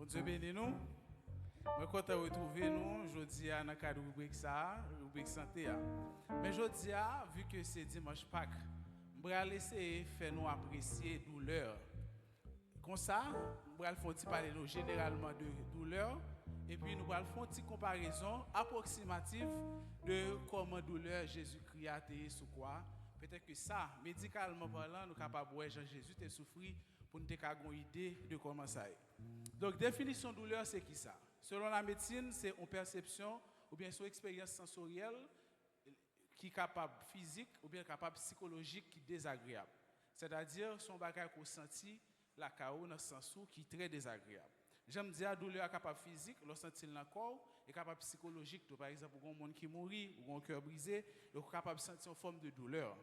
Bon Dieu bénis nous. Je suis content de retrouver nous aujourd'hui dans le cadre de rubrique santé. Mais aujourd'hui, vu que c'est dimanche Pâques, je vais essayer de faire nous apprécier la douleur. Comme ça, nous allons parler généralement de douleur et puis nous allons faire une petite comparaison approximative de comment douleur Jésus-Christ a été sous quoi. Peut-être que ça, médicalement parlant, nous sommes capables de voir Jésus a souffert pour nous avoir une idée de comment ça est. Donc, définition de douleur, c'est qui ça? Selon la médecine, c'est une perception ou bien une expérience sensorielle qui est capable physique ou bien capable psychologique qui est désagréable. C'est-à-dire, son bagage qu'on sentit la chaos dans le sens qui est très désagréable. J'aime dire la douleur est capable physique, le sentir dans le corps, est capable psychologique. Par exemple, pour un monde qui mourit ou un cœur brisé, il est capable de sentir une forme de douleur.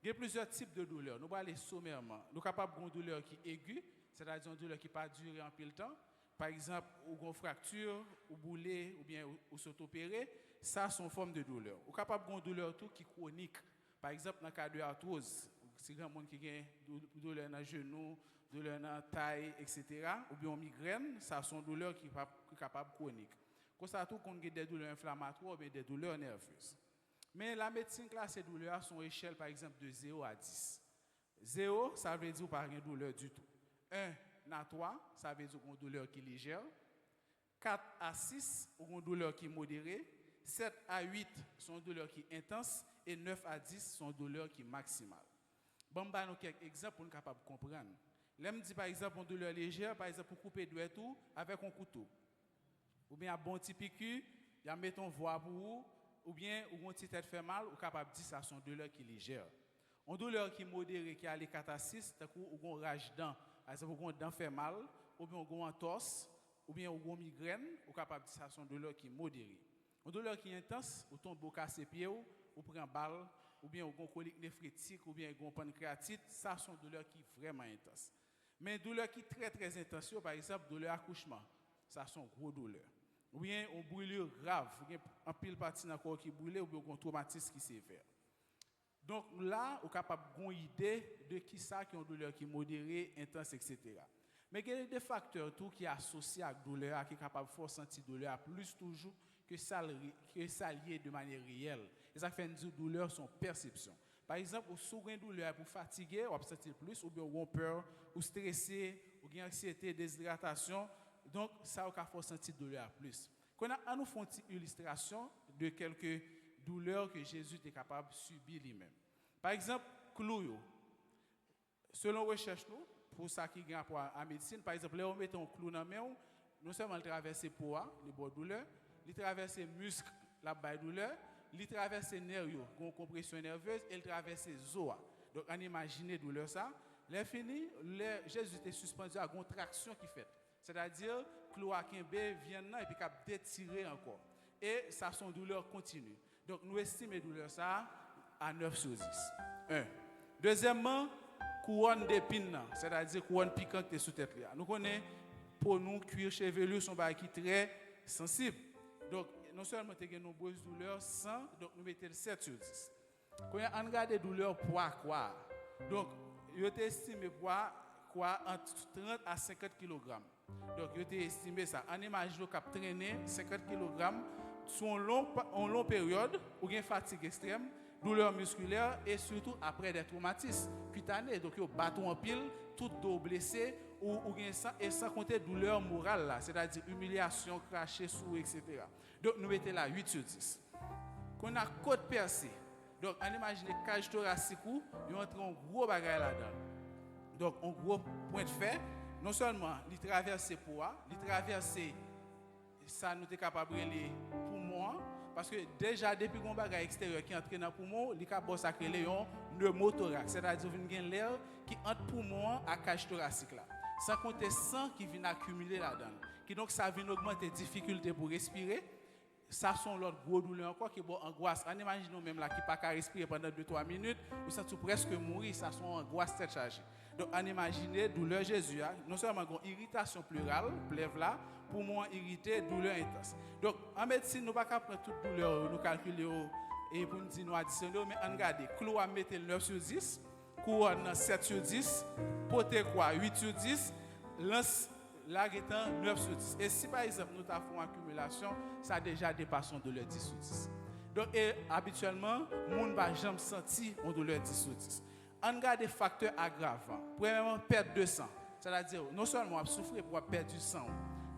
Il y a plusieurs types de douleurs. Nous allons aller sommairement. Nous sommes capables de une douleur qui est aiguë, c'est-à-dire une douleur qui n'a pas duré en pile temps. Par exemple, ou une fracture, ou bouler, ou bien ou s'auto-opérer, ça c'est une forme de douleur. Nous sommes capables d'une douleur tout qui est chronique. Par exemple, dans le cas de l'arthrose, c'est grand monde qui a douleur dans le genou, douleur dans la taille, etc. Ou bien une migraine, ça c'est une douleur qui est capable chronique. Comme ça, tout qu'on a des douleurs inflammatoires ou bien des douleurs nerveuses. Mais la médecine classe ces douleurs sont échelle par exemple de 0 à 10. 0, ça veut dire pas de douleur du tout. 1 à 3, ça veut dire une douleur qui est légère. 4 à 6, une douleur qui est modérée. 7 à 8, sont une douleur qui est intense. Et 9 à 10, sont une douleur qui est maximale. Bon, nous avons quelques exemples pour nous capables de comprendre. Là, je dis par exemple une douleur légère, par exemple pour couper doigt tout avec un couteau. Ou bien un bon petit piqûre, il y a mettons voix pour vous. Ou bien, ou une petite tête fait mal, ou capable de dire ça son douleur qui est légère. Une douleur qui est modérée, qui a les 4 à 6, ou une rage dent, par exemple, ou une dent fait mal, ou bien une entorse, ou bien une migraine, ou capable de dire ça son douleur qui est modérée. Une douleur qui est intense, ou tombe au casse pied, ou prend balle, ou bien une colique néphrétique, ou bien une pancréatite, ça son douleur qui est vraiment intense. Mais une douleur qui est très très intense, par exemple, douleur accouchement, ça son gros douleur. Ou bien une brûlure grave, ou bien un pile partie dans le corps qui brûle, ou bien un traumatisme qui est sévère. Donc là, on est capable d'avoir une idée de qui ça qui a une douleur qui est modérée, intense, etc. Mais il y a des facteurs tout qui sont associés à la douleur, qui sont capables de faire sentir la douleur plus toujours que ça lié de manière réelle. Et ça fait une douleur son perception. Par exemple, si vous avez une douleur pour fatiguer, vous sentir plus, ou bien vous avez peur, ou stressé, ou bien anxiété, déshydratation. Donc, ça va faire sentir douleur plus. Quand on nous fait une illustration de quelques douleurs que Jésus était capable de subir lui-même. Par exemple, clou. Selon recherche, pour ça qui gagne pour la médecine, par exemple, là, on met un clou dans la main, non seulement il traverse le poids, les bords douleur, il traverse les muscles, la baille douleur, il traverse les nerfs, la compression nerveuse, et il traverse les os. Donc, on imagine la douleur ça. Là, fini, Jésus était suspendu à une traction qui fait. C'est-à-dire que le vient là et puis cap détirer encore. Et ça son douleur continue. Donc nous estimons la douleur ça à 9 sur 10. 1. Deuxièmement, couronne d'épines, c'est-à-dire couronne piquante qui est sous tête là. Nous connaissons pour nous cuir chevelu son bail qui très sensible. Donc non seulement tu as de nombreuses douleurs sans, donc nous mettons 7 sur 10. Quand on regarde des douleurs poids quoi. Donc il est estimé poids quoi entre 30 à 50 kg. Donc, il a estimé ça. On imagine qu'il a traîné 50 kg sur une longue période, ou une fatigue extrême, douleur musculaire et surtout après des traumatismes cutanés. Donc, il a battu en pile, tout dos blessé, et sans compter douleur morale, c'est-à-dire humiliation, cracher sous, etc. Donc, nous mettons là 8 sur 10. Quand on a côte percée, donc, on imagine cage thoracique, il y a un gros bagage là-dedans. Donc, un gros point de fait. Non seulement il traverse les poids, il traverse ça nous est capable de les poumons parce que déjà depuis qu'on bagage extérieur qui entre dans poumon, il capable sacrer léon pneumothorax, c'est-à-dire qu'il y a l'air qui entre poumon à cage thoracique là. Sans compter sang qui vient accumuler là-dedans. Qui donc ça vient augmenter difficulté pour respirer. Ça sont l'autre gros douleur encore qui est bon angoisse. On imagine nous même là qui pas qu'à respirer pendant 2-3 minutes, ou ça tout presque mourir, ça sont angoisse tête chargée. Donc on imagine douleur Jésus, non seulement une irritation pleurale, plève là, pour moi irrité, douleur intense. Donc en médecine nous pas qu'à prendre toute douleur, nous calculer et pour nous dire nous additionner, mais on regarde, clou à mettre 9 sur 10, couronne 7 sur 10, poté quoi 8 sur 10, lance là, il est 9 sur 10. Et si par exemple, nous avons une accumulation, ça a déjà dépassé une douleur 10 sur 10. Donc, habituellement, le monde ne va jamais sentir une douleur 10 sur 10. On regarde des facteurs aggravants. Premièrement, perte de sang. C'est-à-dire, non seulement on souffre pour perdre du sang,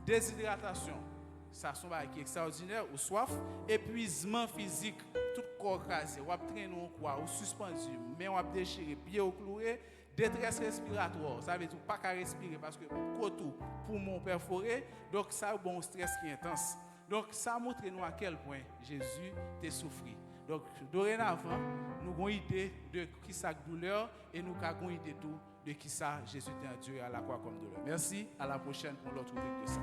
déshydratation, ça sont qui extraordinaire, ou soif, épuisement physique, tout corps crasé, ou traîner ou suspendu, mais on déchiré, pied ou cloué, détresse respiratoire, ça veut dire pas qu'à respirer parce que côté poumon perforé, donc ça a un bon stress qui est intense. Donc ça montre nous à quel point Jésus t'a souffert. Donc dorénavant, nous avons une idée de qui ça douleur et nous avons une idée tout de qui ça Jésus t'a enduré à la croix comme douleur. Merci, à la prochaine pour l'autre rubrique de ça.